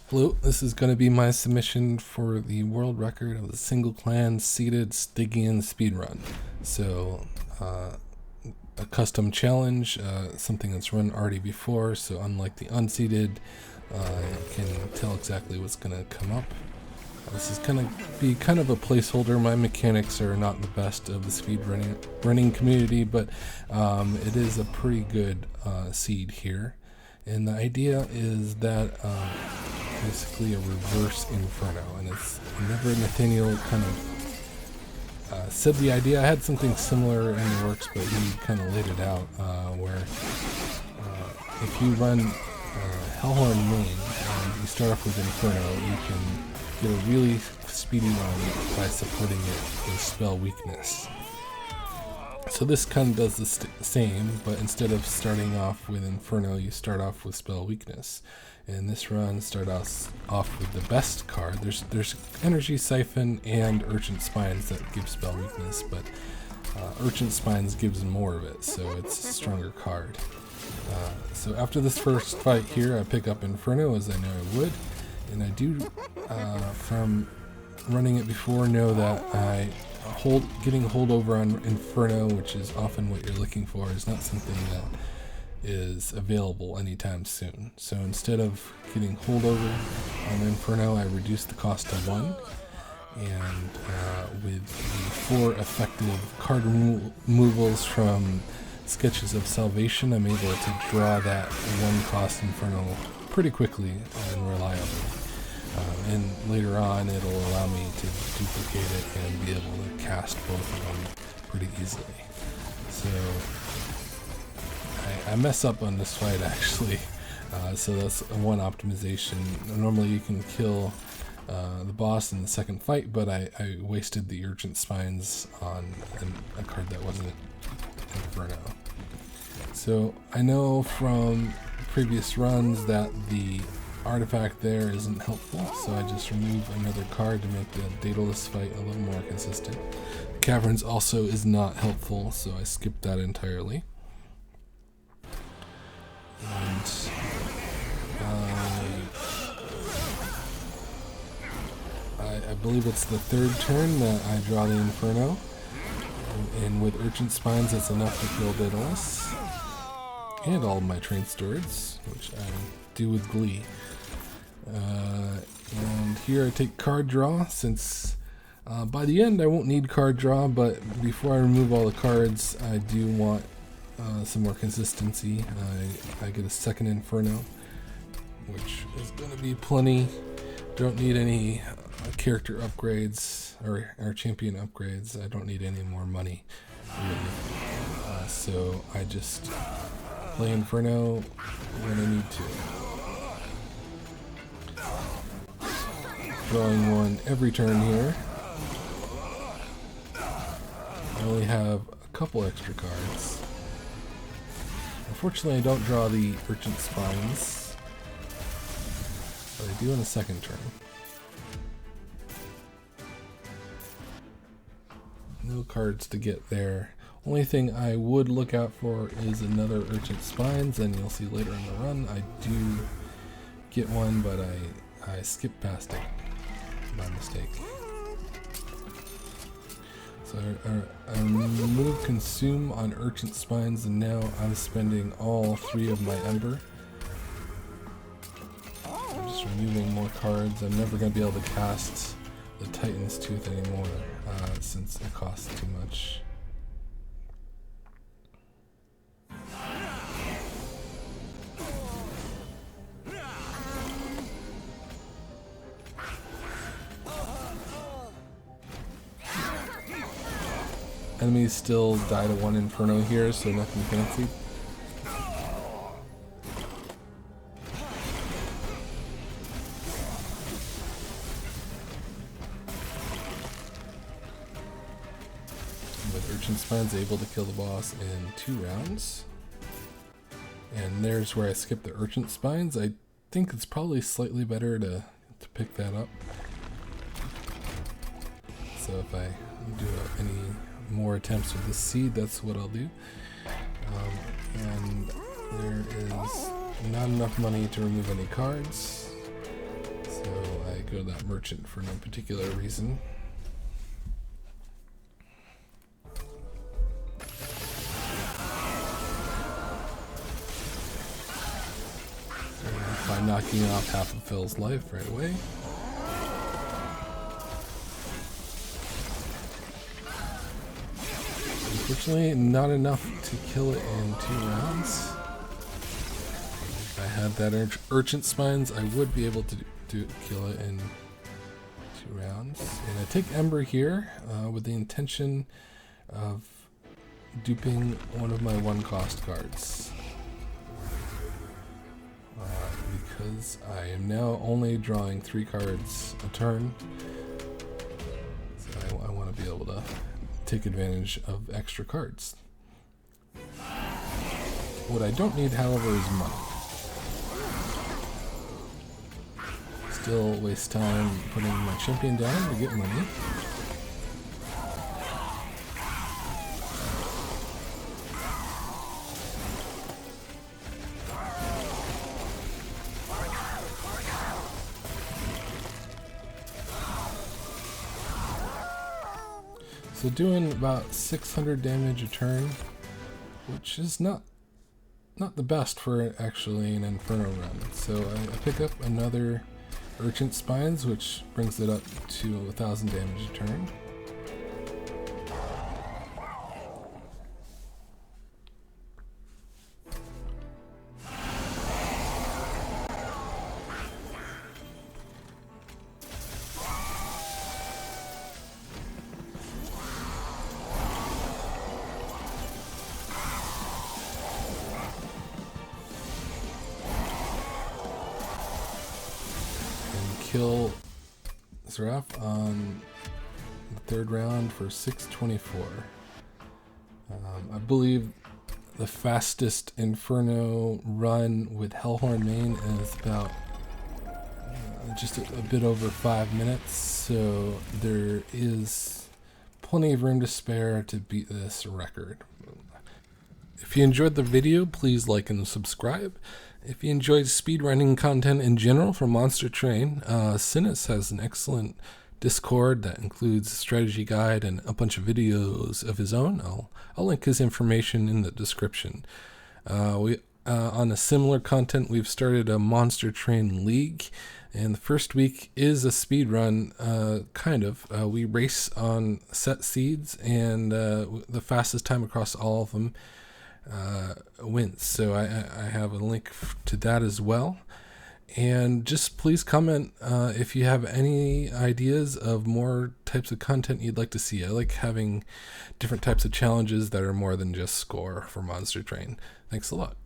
Hello, this is going to be my submission for the world record of the single clan seeded Stygian speedrun. So, a custom challenge, something that's run already before, so unlike the unseeded, you can tell exactly what's going to come up. This is going to be kind of a placeholder. My mechanics are not the best of the speed running community, but it is a pretty good seed here. And the idea is that basically a reverse Inferno, and it's whenever Nathaniel kind of said the idea. I had something similar in the works, but he kind of laid it out where if you run Hellhorn main and you start off with Inferno, you can get a really speedy run by supporting it with spell weakness. So this kind of does the same, but instead of starting off with Inferno, you start off with spell weakness. And this run starts off with the best card. There's Energy Siphon and Urgent Spines that give spell weakness, but Urgent Spines gives more of it, so it's a stronger card. So after this first fight here, I pick up Inferno as I know I would, and I do, from running it before, know that getting holdover on Inferno, which is often what you're looking for, is not something that is available anytime soon. So instead of getting holdover on Inferno, I reduced the cost to 1, and with the 4 effective card removals from Sketches of Salvation, I'm able to draw that 1 cost Inferno pretty quickly and reliably. And later on, it'll allow me to duplicate it and be able to cast both of them pretty easily. So I mess up on this fight actually, so that's one optimization. Normally you can kill the boss in the second fight, but I wasted the Urgent Spines on a card that wasn't Inferno. So I know from previous runs that the artifact there isn't helpful, so I just remove another card to make the Daedalus fight a little more consistent. Caverns also is not helpful, so I skipped that entirely. And I believe it's the 3rd turn that I draw the Inferno, and with Urgent Spines that's enough to kill Daedalus and all of my train stewards, which I do with glee. And here I take card draw, since by the end I won't need card draw, but before I remove all the cards, I do want some more consistency. I get a 2nd Inferno, which is going to be plenty. Don't need any character upgrades or champion upgrades. I don't need any more money, really. So I just play Inferno when I need to. Drawing 1 every turn here. I only have a couple extra cards. Unfortunately, I don't draw the Urgent Spines, but I do on the 2nd turn. No cards to get there. Only thing I would look out for is another Urgent Spines, and you'll see later in the run I do get one, but I skipped past it by mistake. So I remove Consume on Urgent Spines, and now I'm spending all 3 of my Ember. I'm just removing more cards. I'm never going to be able to cast the Titan's Tooth anymore, since it costs too much. Enemies still die to 1 Inferno here, so nothing fancy. With Urgent Spines, able to kill the boss in 2 rounds. And there's where I skip the Urgent Spines. I think it's probably slightly better to pick that up. So if I do any more attempts with this seed, that's what I'll do. And there is not enough money to remove any cards. So I go to that merchant for no particular reason. By knocking off half of Phil's life right away. Unfortunately, not enough to kill it in 2 rounds. If I had that Urchin Spines, I would be able to kill it in 2 rounds. And I take Ember here with the intention of duping one of my 1-cost cards. Because I am now only drawing 3 cards a turn. So I want to be able to take advantage of extra cards. What I don't need, however, is money. Still waste time putting my champion down to get money. So doing about 600 damage a turn, which is not the best for actually an Inferno run. So I pick up another Urchin Spines, which brings it up to 1,000 damage a turn. Kill Seraph on the 3rd round for 624. I believe the fastest Inferno run with Hellhorn main is about just a bit over 5 minutes, so there is plenty of room to spare to beat this record. If you enjoyed the video, please like and subscribe. If you enjoyed speedrunning content in general from Monster Train, Sinus has an excellent Discord that includes a strategy guide and a bunch of videos of his own. I'll link his information in the description. On a similar content, we've started a Monster Train League, and the first week is a speedrun, kind of. We race on set seeds, and the fastest time across all of them wins. So I have a link to that as well. And just please comment if you have any ideas of more types of content you'd like to see. I like having different types of challenges that are more than just score for Monster Train. Thanks a lot.